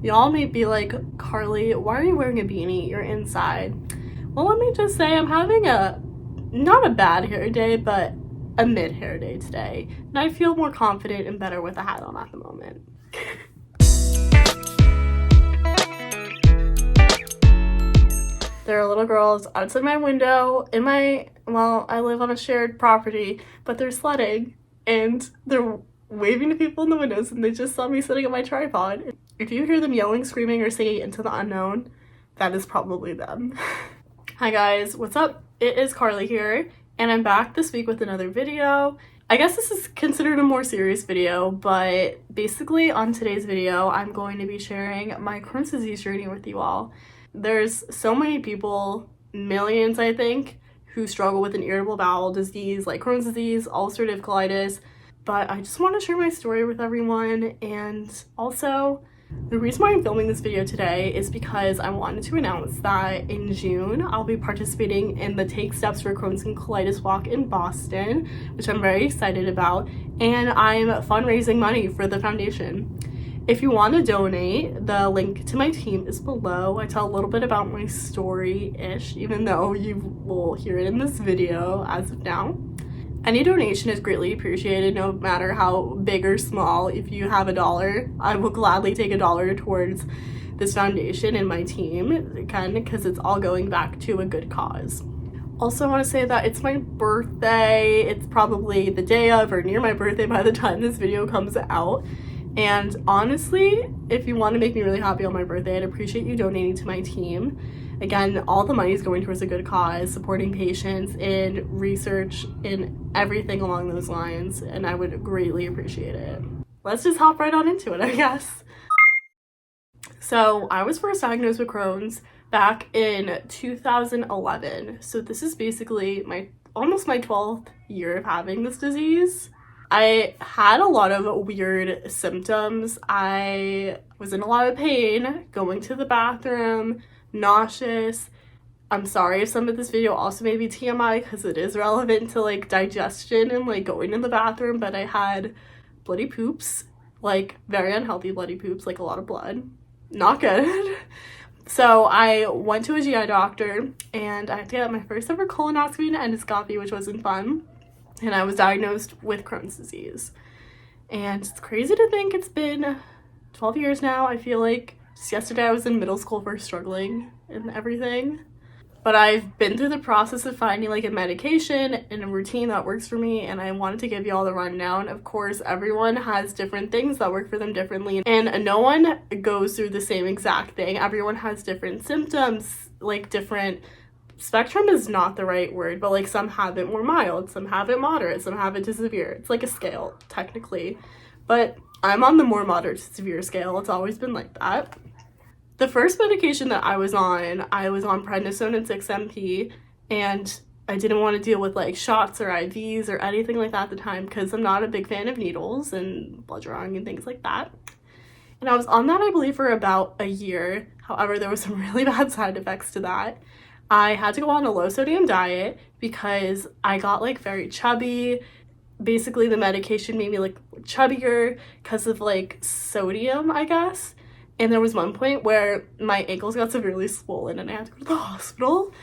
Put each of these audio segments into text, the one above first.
Y'all may be like, Carly, why are you wearing a beanie? You're inside. Well, let me just say I'm having not a bad hair day, but a mid hair day today. And I feel more confident and better with a hat on at the moment. There are little girls outside my window I live on a shared property, but they're sledding and they're waving to people in the windows and they just saw me sitting on my tripod. If you hear them yelling, screaming, or singing Into the Unknown, that is probably them. Hi guys, what's up? It is Carly here, and I'm back this week with another video. I guess this is considered a more serious video, but basically on today's video, I'm going to be sharing my Crohn's disease journey with you all. There's so many people, millions I think, who struggle with an irritable bowel disease like Crohn's disease, ulcerative colitis, but I just want to share my story with everyone. And also, the reason why I'm filming this video today is because I wanted to announce that in June, I'll be participating in the Take Steps for Crohn's and Colitis Walk in Boston, which I'm very excited about, and I'm fundraising money for the foundation. If you want to donate, the link to my team is below. I tell a little bit about my story-ish, even though you will hear it in this video as of now. Any donation is greatly appreciated, no matter how big or small. If you have $1, I will gladly take $1 towards this foundation and my team, again, because it's all going back to a good cause. Also, I want to say that it's my birthday. It's probably the day of or near my birthday by the time this video comes out. And honestly, if you want to make me really happy on my birthday, I'd appreciate you donating to my team. Again, all the money is going towards a good cause, supporting patients in research and everything along those lines, and I would greatly appreciate it. Let's just hop right on into it, I guess. So I was first diagnosed with Crohn's back in 2011. So this is basically almost my 12th year of having this disease. I had a lot of weird symptoms. I was in a lot of pain, going to the bathroom, nauseous. I'm sorry if some of this video also may be TMI because it is relevant to like digestion and like going to the bathroom, but I had bloody poops, like very unhealthy bloody poops, like a lot of blood. Not good. So I went to a GI doctor and I had to get my first ever colonoscopy and endoscopy, which wasn't fun. And I was diagnosed with Crohn's disease. And it's crazy to think it's been 12 years now. I feel like just yesterday I was in middle school for struggling and everything. But I've been through the process of finding like a medication and a routine that works for me, and I wanted to give you all the rundown. Of course, everyone has different things that work for them differently, and no one goes through the same exact thing. Everyone has different symptoms, like different spectrum is not the right word, but like some have it more mild, some have it moderate, some have it to severe. It's like a scale technically, but I'm on the more moderate to severe scale. It's always been like that. The first medication that I was on prednisone and 6-MP, and I didn't want to deal with like shots or IVs or anything like that at the time because I'm not a big fan of needles and blood drawing and things like that. And I was on that, I believe, for about a year. However, there was some really bad side effects to that. I had to go on a low sodium diet because I got like very chubby. Basically, the medication made me like chubbier because of like sodium, I guess. And there was one point where my ankles got severely swollen and I had to go to the hospital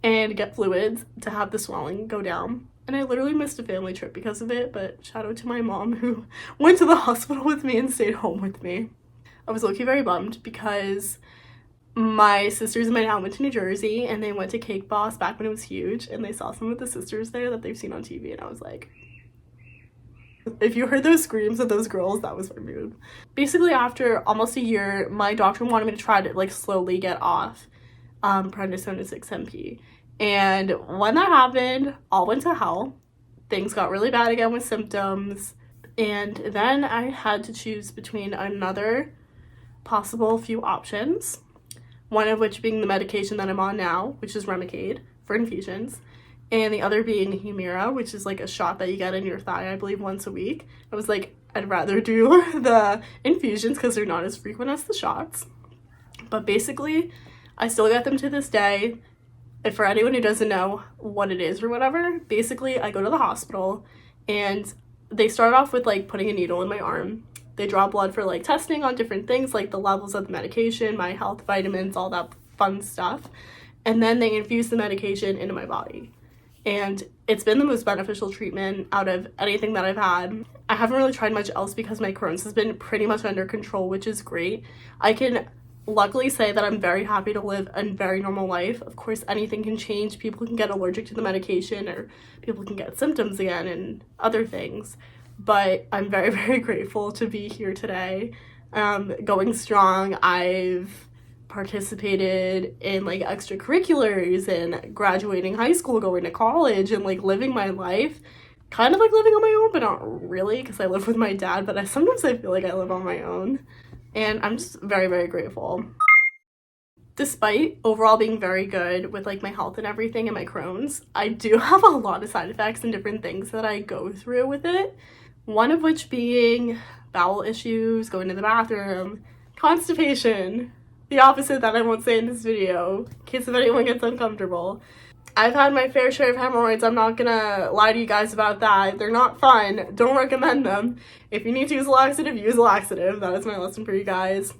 and get fluids to have the swelling go down. And I literally missed a family trip because of it, but shout out to my mom who went to the hospital with me and stayed home with me. I was low-key very bummed because my sisters and my dad went to New Jersey and they went to Cake Boss back when it was huge, and they saw some of the sisters there that they've seen on TV, and I was like, if you heard those screams of those girls, that was my mood. Basically, after almost a year, my doctor wanted me to try to like slowly get off prednisone and 6-MP, and when that happened, all went to hell. Things got really bad again with symptoms, and then I had to choose between another possible few options. One of which being the medication that I'm on now, which is Remicade for infusions, and the other being Humira, which is like a shot that you get in your thigh, I believe, once a week. I was like, I'd rather do the infusions because they're not as frequent as the shots. But basically, I still get them to this day. If for anyone who doesn't know what it is or whatever, basically I go to the hospital and they start off with like putting a needle in my arm They draw blood for like testing on different things, like the levels of the medication, my health, vitamins, all that fun stuff. And then they infuse the medication into my body. And it's been the most beneficial treatment out of anything that I've had. I haven't really tried much else because my Crohn's has been pretty much under control, which is great. I can luckily say that I'm very happy to live a very normal life. Of course, anything can change. People can get allergic to the medication, or people can get symptoms again and other things. But I'm very, very grateful to be here today, going strong. I've participated in like extracurriculars and graduating high school, going to college, and like living my life, kind of like living on my own, but not really, because I live with my dad. But sometimes I feel like I live on my own, and I'm just very, very grateful. Despite overall being very good with like my health and everything and my Crohn's, I do have a lot of side effects and different things that I go through with it. One of which being bowel issues, going to the bathroom, constipation, the opposite that I won't say in this video, in case if anyone gets uncomfortable. I've had my fair share of hemorrhoids. I'm not gonna lie to you guys about that. They're not fun. Don't recommend them. If you need to use a laxative, use a laxative. That is my lesson for you guys.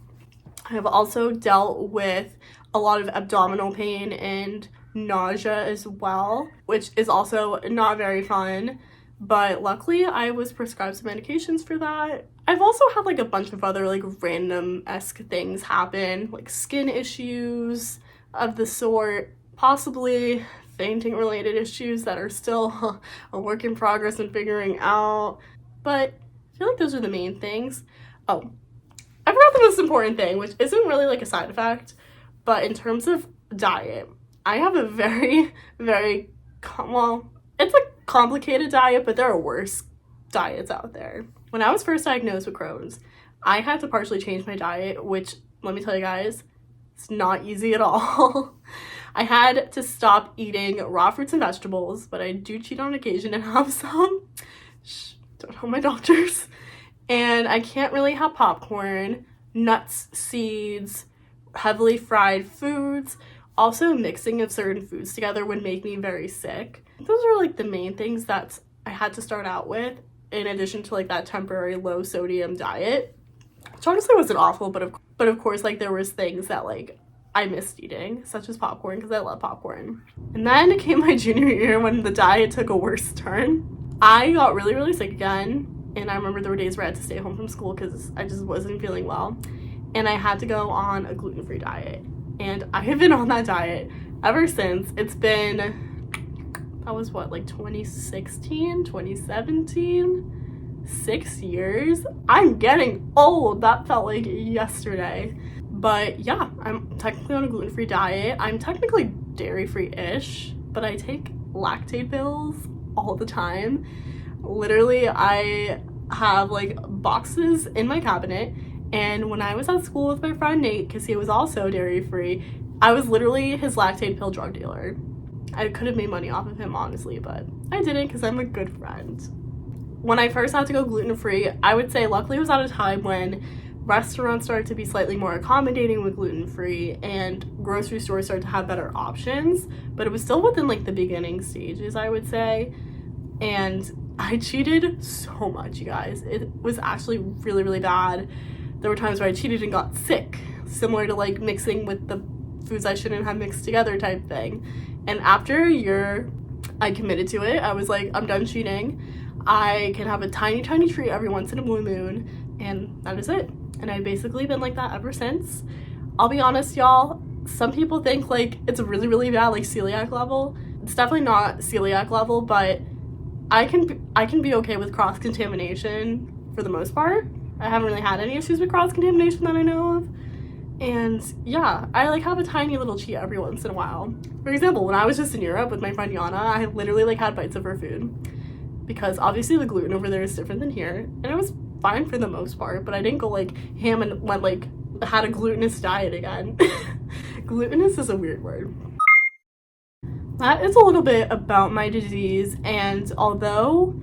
I have also dealt with a lot of abdominal pain and nausea as well, which is also not very fun. But luckily, I was prescribed some medications for that. I've also had like a bunch of other like random-esque things happen, like skin issues of the sort, possibly fainting related issues that are still a work in progress and figuring out. But I feel like those are the main things. Oh, I forgot the most important thing, which isn't really like a side effect, but in terms of diet, I have a very, very, well, it's a complicated diet, but there are worse diets out there. When I was first diagnosed with Crohn's, I had to partially change my diet, which, let me tell you guys, it's not easy at all. I had to stop eating raw fruits and vegetables, but I do cheat on occasion and have some. Shh, don't tell my doctors. And I can't really have popcorn, nuts, seeds, heavily fried foods. Also, mixing of certain foods together would make me very sick. Those are like the main things that I had to start out with, in addition to like that temporary low sodium diet, which honestly wasn't awful, but of course like there was things that like I missed eating, such as popcorn, because I love popcorn. And then came my junior year when the diet took a worse turn. I got really, really sick again, and I remember there were days where I had to stay home from school because I just wasn't feeling well, and I had to go on a gluten-free diet. And I have been on that diet ever since. It's been, that was what, like 2016, 2017? 6 years? I'm getting old. That felt like yesterday. But yeah, I'm technically on a gluten-free diet. I'm technically dairy-free-ish, but I take lactate pills all the time. Literally, I have like boxes in my cabinet. And when I was at school with my friend Nate, because he was also dairy-free, I was literally his lactate pill drug dealer. I could have made money off of him, honestly, but I didn't because I'm a good friend. When I first had to go gluten-free, I would say luckily it was at a time when restaurants started to be slightly more accommodating with gluten-free and grocery stores started to have better options, but it was still within like the beginning stages, I would say. And I cheated so much, you guys. It was actually really, really bad. There were times where I cheated and got sick, similar to like mixing with the foods I shouldn't have mixed together type thing. And after a year, I committed to it. I was like, I'm done cheating. I can have a tiny, tiny treat every once in a blue moon, and that is it. And I've basically been like that ever since. I'll be honest, y'all, some people think like it's really, really bad, like celiac level. It's definitely not celiac level, but I can be okay with cross-contamination for the most part. I haven't really had any issues with cross-contamination that I know of. And yeah, I like have a tiny little cheat every once in a while. For example, when I was just in Europe with my friend Yana, I literally like had bites of her food. Because obviously the gluten over there is different than here. And it was fine for the most part, but I didn't go like ham and went like had a glutinous diet again. Glutinous is a weird word. That is a little bit about my disease, and although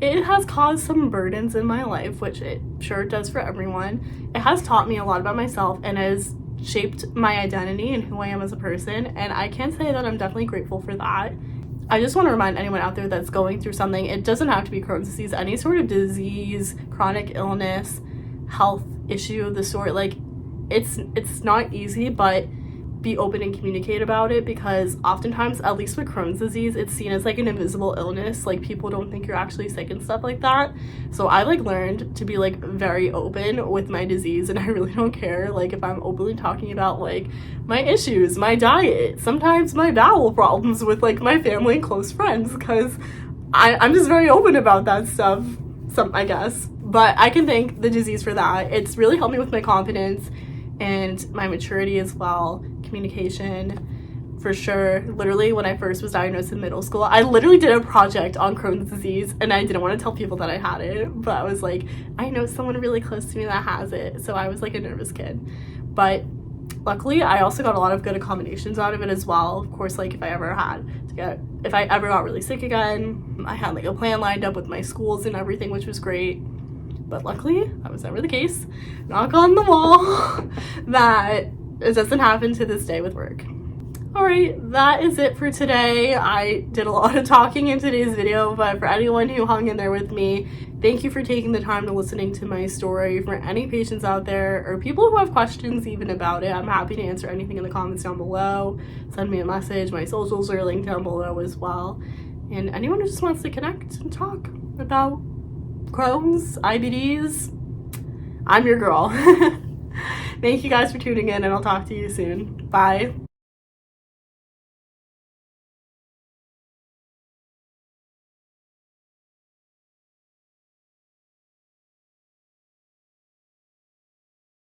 it has caused some burdens in my life, which it sure does for everyone, it has taught me a lot about myself and has shaped my identity and who I am as a person, and I can say that I'm definitely grateful for that. I just want to remind anyone out there that's going through something, it doesn't have to be Crohn's disease, any sort of disease, chronic illness, health issue of the sort, like it's not easy, but be open and communicate about it, because oftentimes, at least with Crohn's disease, it's seen as like an invisible illness. Like people don't think you're actually sick and stuff like that. So I like learned to be like very open with my disease, and I really don't care like if I'm openly talking about like my issues, my diet, sometimes my bowel problems with like my family and close friends, because I'm just very open about that stuff, I guess. But I can thank the disease for that. It's really helped me with my confidence and my maturity as well, communication for sure. Literally, when I first was diagnosed in middle school, I literally did a project on Crohn's disease, and I didn't want to tell people that I had it, but I was like, I know someone really close to me that has it, so I was like a nervous kid. But luckily, I also got a lot of good accommodations out of it as well. Of course, like if I ever got really sick again, I had like a plan lined up with my schools and everything, which was great. But luckily, that was never the case. Knock on the wall that it doesn't happen to this day with work. Alright, that is it for today. I did a lot of talking in today's video, but for anyone who hung in there with me, thank you for taking the time to listening to my story. For any patients out there, or people who have questions even about it, I'm happy to answer anything in the comments down below. Send me a message. My socials are linked down below as well. And anyone who just wants to connect and talk about Crohn's, IBDs, I'm your girl. Thank you guys for tuning in, and I'll talk to you soon. Bye.